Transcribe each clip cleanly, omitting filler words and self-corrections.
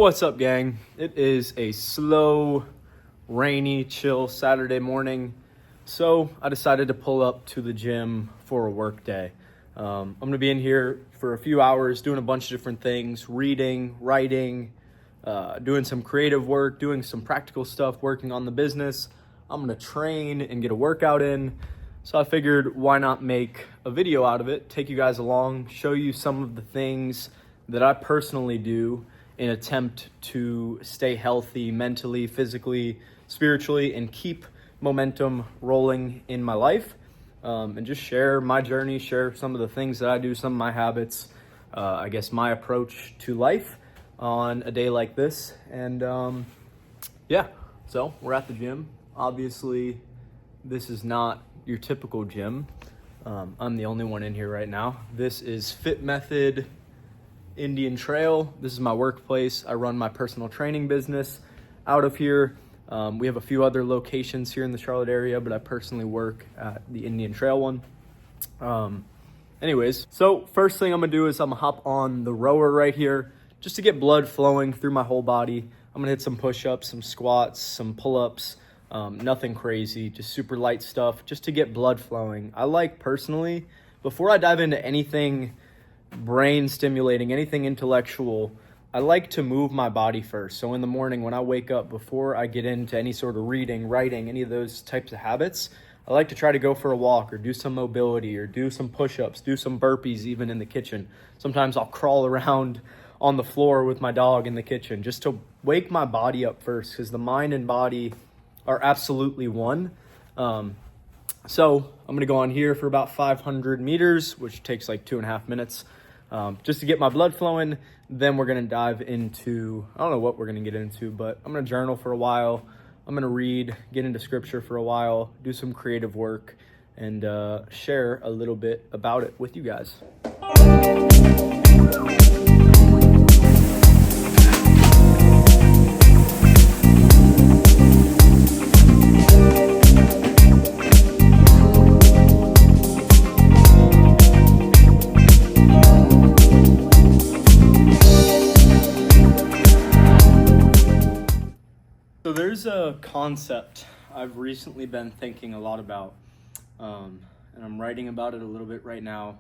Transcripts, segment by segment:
What's up, gang? It is a slow, rainy, chill Saturday morning, so I decided to pull up to the gym for a work day. I'm going to be in here for a few hours doing a bunch of different things, reading, writing, doing some creative work, doing some practical stuff, working on the business. I'm going to train and get a workout in, so I figured why not make a video out of it, take you guys along, show you some of the things that I personally do in attempt to stay healthy mentally, physically, spiritually, and keep momentum rolling in my life, and just share my journey, share some of the things that I do, some of my habits, I guess my approach to life on a day like this. And so we're at the gym. Obviously, this is not your typical gym. I'm the only one in here right now. This is Fit Method Indian Trail. This is my workplace. I run my personal training business out of here. We have a few other locations here in the Charlotte area, but I personally work at the Indian Trail one. Anyways, so first thing I'm gonna do is I'm gonna hop on the rower right here just to get blood flowing through my whole body. I'm gonna hit some push-ups, some squats, some pull-ups, nothing crazy, just super light stuff just to get blood flowing. I like personally, before I dive into anything brain stimulating, anything intellectual, I like to move my body first. So in the morning when I wake up, before I get into any sort of reading, writing, any of those types of habits, I like to try to go for a walk or do some mobility or do some push-ups, do some burpees even in the kitchen. Sometimes I'll crawl around on the floor with my dog in the kitchen just to wake my body up first, because the mind and body are absolutely one. So I'm gonna go on here for about 500 meters, which takes like 2.5 minutes. Just to get my blood flowing. Then we're gonna dive into, I don't know what we're gonna get into, but I'm gonna journal for a while. I'm gonna read, get into scripture for a while, do some creative work, and share a little bit about it with you guys. So there's a concept I've recently been thinking a lot about, and I'm writing about it a little bit right now,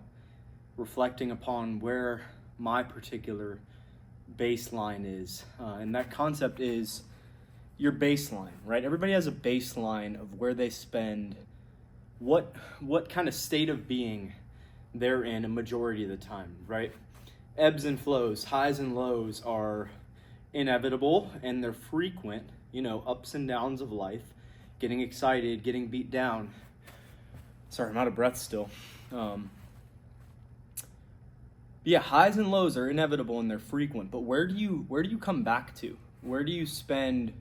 reflecting upon where my particular baseline is. And that concept is your baseline, right? Everybody has a baseline of where they spend, what kind of state of being they're in a majority of the time, right? Ebbs and flows, highs and lows are inevitable and they're frequent. Ups and downs of life, getting excited, getting beat down. Sorry, I'm out of breath still. Highs and lows are inevitable and they're frequent, but where do you come back to? Where do you spend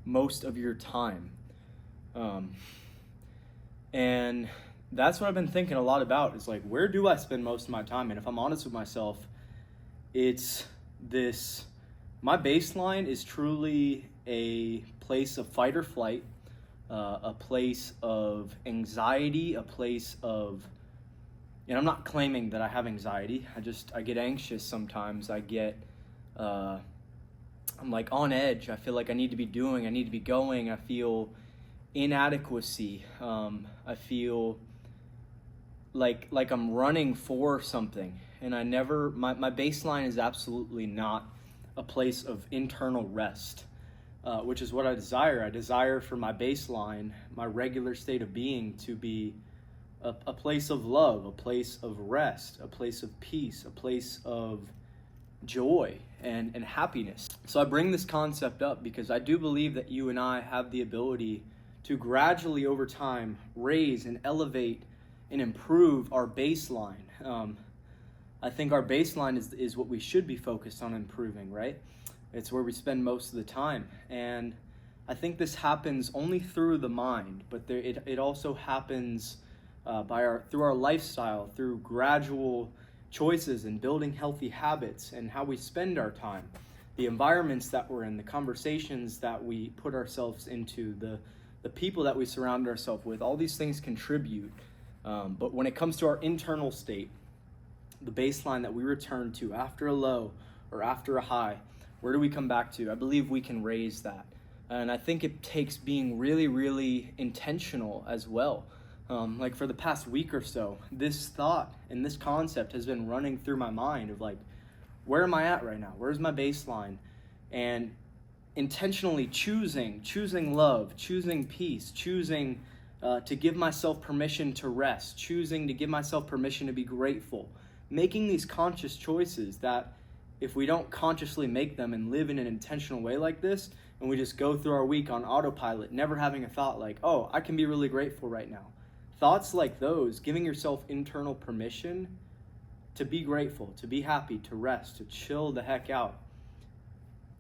most of your time? And that's what I've been thinking a lot about, is like, where do I spend most of my time? And if I'm honest with myself, it's this, my baseline is truly a place of fight or flight, a place of anxiety, a place of, and I'm not claiming that I have anxiety, I get anxious sometimes. I'm like on edge. I feel like I need to be doing, I need to be going. I feel inadequacy. I feel like I'm running for something, and my baseline is absolutely not a place of internal rest. Which is what I desire. I desire for my baseline, my regular state of being, to be a place of love, a place of rest, a place of peace, a place of joy and happiness. So I bring this concept up because I do believe that you and I have the ability to gradually over time raise and elevate and improve our baseline. I think our baseline is what we should be focused on improving, right? It's where we spend most of the time. And I think this happens only through the mind, but it also happens through our lifestyle, through gradual choices and building healthy habits and how we spend our time, the environments that we're in, the conversations that we put ourselves into, the people that we surround ourselves with. All these things contribute. But when it comes to our internal state, the baseline that we return to after a low or after a high, Where do we come back to? I believe we can raise that. And I think it takes being really, really intentional as well. Like for the past week or so, this thought and this concept has been running through my mind of like, where am I at right now? Where's my baseline? And intentionally choosing love, choosing peace, choosing to give myself permission to rest, choosing to give myself permission to be grateful, making these conscious choices that if we don't consciously make them and live in an intentional way like this, and we just go through our week on autopilot, never having a thought like, oh, I can be really grateful right now. Thoughts like those, giving yourself internal permission to be grateful, to be happy, to rest, to chill the heck out.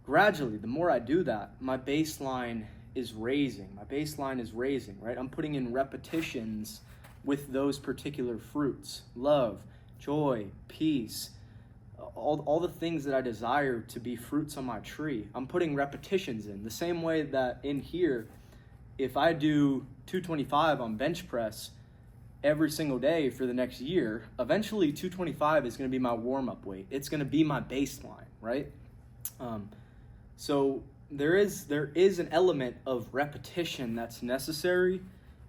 Gradually, the more I do that, my baseline is raising. Right? I'm putting in repetitions with those particular fruits. Love, joy, peace, all the things that I desire to be fruits on my tree. I'm putting repetitions in. The same way that in here, if I do 225 on bench press every single day for the next year, eventually 225 is going to be my warm-up weight. It's going to be my baseline, right? So there is an element of repetition that's necessary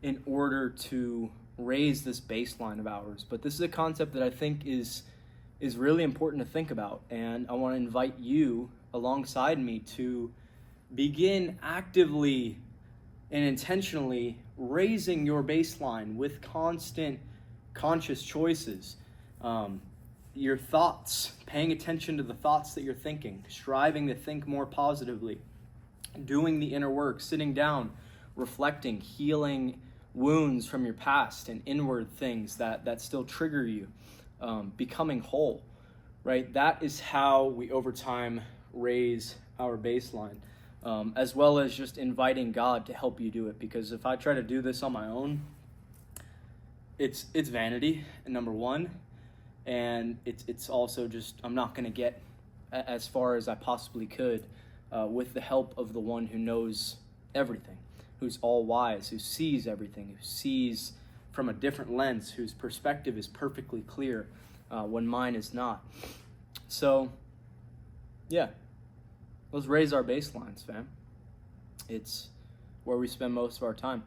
in order to raise this baseline of ours. But this is a concept that I think is really important to think about, and I want to invite you alongside me to begin actively and intentionally raising your baseline with constant conscious choices. Your thoughts, paying attention to the thoughts that you're thinking, striving to think more positively, doing the inner work, sitting down, reflecting, healing wounds from your past and inward things that still trigger you, becoming whole, right? That is how we over time raise our baseline, as well as just inviting God to help you do it. Because if I try to do this on my own, it's vanity, number one, and it's also just, I'm not going to get as far as I possibly could with the help of the one who knows everything, who's all wise, who sees everything, who sees from a different lens, whose perspective is perfectly clear when mine is not. So, yeah, let's raise our baselines, fam. It's where we spend most of our time.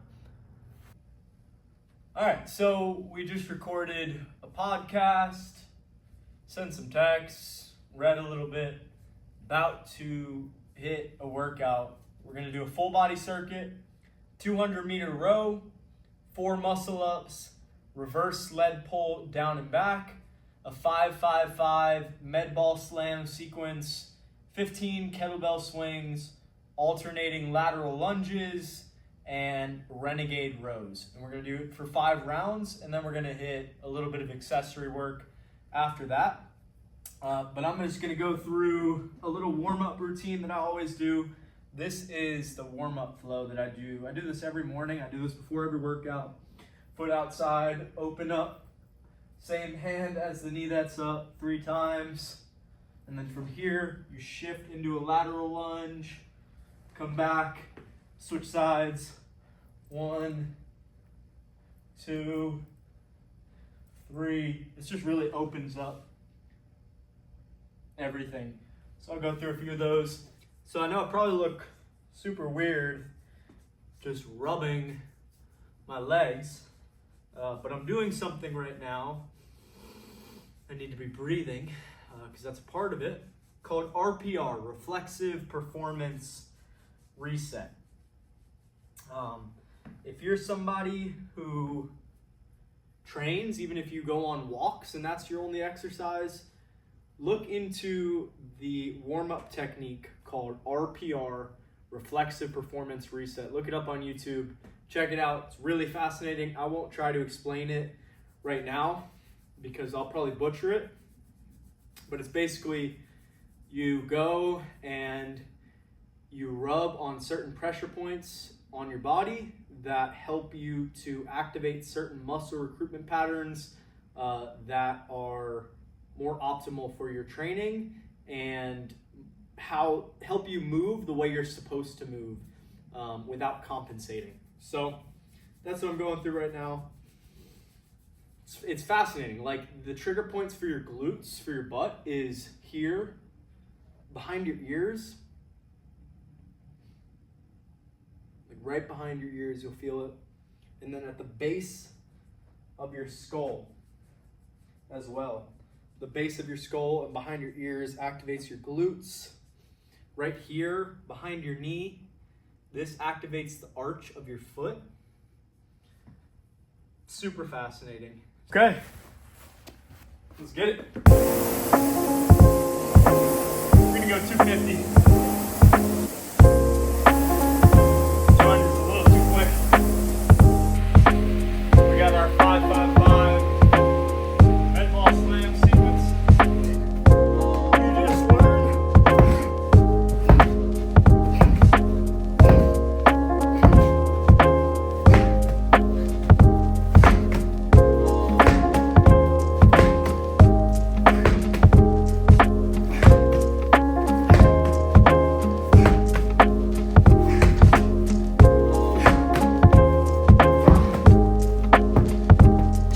All right, so we just recorded a podcast, sent some texts, read a little bit, about to hit a workout. We're going to do a full body circuit, 200-meter row, 4 muscle ups, reverse sled pull down and back, a 5-5-5 med ball slam sequence, 15 kettlebell swings, alternating lateral lunges, and renegade rows. And we're going to do it for 5 rounds, and then we're going to hit a little bit of accessory work after that. But I'm just going to go through a little warm-up routine that I always do. This is the warm-up flow that I do. I do this every morning. I do this before every workout. Foot outside, open up, same hand as the knee that's up 3 times. And then from here, you shift into a lateral lunge, come back, switch sides. 1, 2, 3. This just really opens up everything. So I'll go through a few of those. So I know I probably look super weird just rubbing my legs, but I'm doing something right now. I need to be breathing because that's a part of it, called RPR, Reflexive Performance Reset. If you're somebody who trains, even if you go on walks and that's your only exercise, look into the warm-up technique called RPR, Reflexive Performance Reset. Look it up on YouTube. Check it out. It's really fascinating. I won't try to explain it right now because I'll probably butcher it. But it's basically you go and you rub on certain pressure points on your body that help you to activate certain muscle recruitment patterns that are more optimal for your training and help you move the way you're supposed to move without compensating. So that's what I'm going through right now. It's fascinating. Like the trigger points for your glutes, for your butt is here behind your ears, like right behind your ears, you'll feel it. And then at the base of your skull as well. The base of your skull and behind your ears activates your glutes. Right here, behind your knee, this activates the arch of your foot. Super fascinating. Okay, let's get it. We're gonna go 250.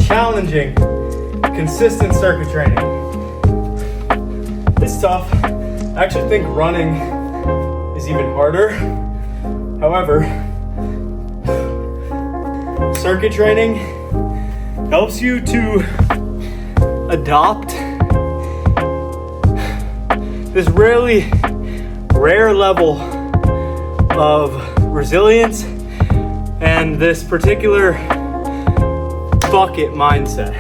Challenging, consistent circuit training. It's tough. I actually think running is even harder. However, circuit training helps you to adopt this really rare level of resilience and this particular bucket mindset.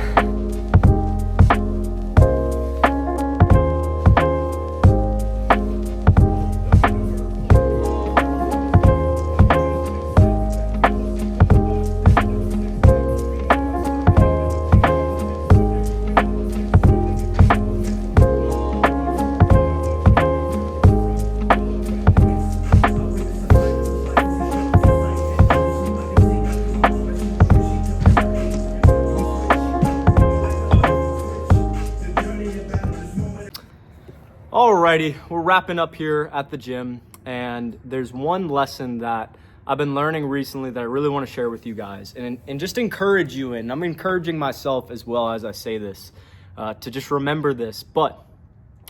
Alrighty, we're wrapping up here at the gym, and there's one lesson that I've been learning recently that I really want to share with you guys and just encourage you in. I'm encouraging myself as well as I say this to just remember this. But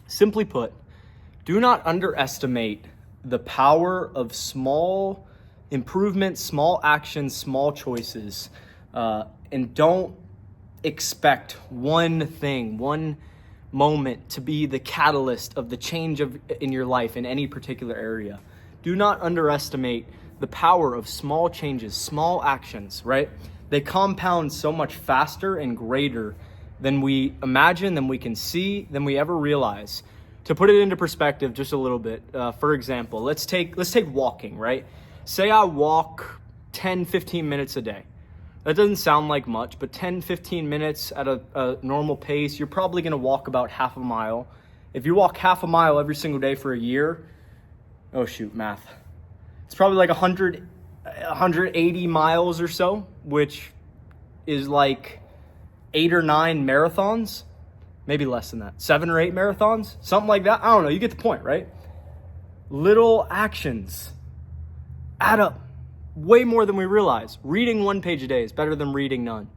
simply put, do not underestimate the power of small improvements, small actions, small choices, and don't expect one thing, one moment to be the catalyst of the change in your life in any particular area. Do not underestimate the power of small changes, small actions, right? They compound so much faster and greater than we imagine, than we can see, than we ever realize. To put it into perspective just a little bit, for example, let's take walking, right? Say I walk 10, 15 minutes a day. That doesn't sound like much, but 10, 15 minutes at a normal pace, you're probably gonna walk about half a mile. If you walk half a mile every single day for a year, oh shoot, math. It's probably like 180 miles or so, which is like 8 or 9 marathons, maybe less than that, 7 or 8 marathons, something like that. I don't know, you get the point, right? Little actions add up. Way more than we realize. Reading 1 page a day is better than reading none.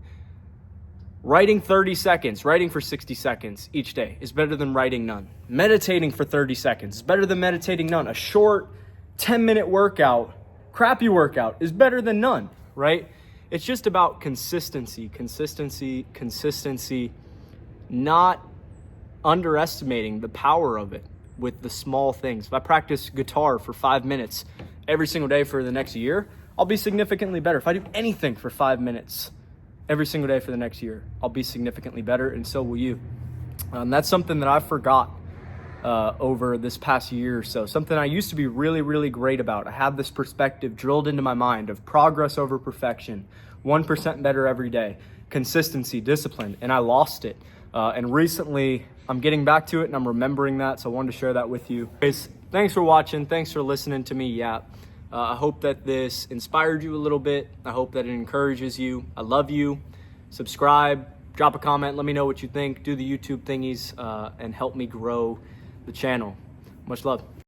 Writing 30 seconds, writing for 60 seconds each day is better than writing none. Meditating for 30 seconds is better than meditating none. A short 10-minute workout, crappy workout, is better than none, right? It's just about consistency, not underestimating the power of it with the small things. If I practice guitar for 5 minutes every single day for the next year, I'll be significantly better. If I do anything for 5 minutes every single day for the next year, I'll be significantly better, and so will you. That's something that I forgot over this past year or so, something I used to be really, really great about. I have this perspective drilled into my mind of progress over perfection, 1% better every day, consistency, discipline, and I lost it. And recently, I'm getting back to it, and I'm remembering that, so I wanted to share that with you. Guys, thanks for watching. Thanks for listening to me yap. I hope that this inspired you a little bit. I hope that it encourages you. I love you. Subscribe, drop a comment, let me know what you think. Do the YouTube thingies and help me grow the channel. Much love.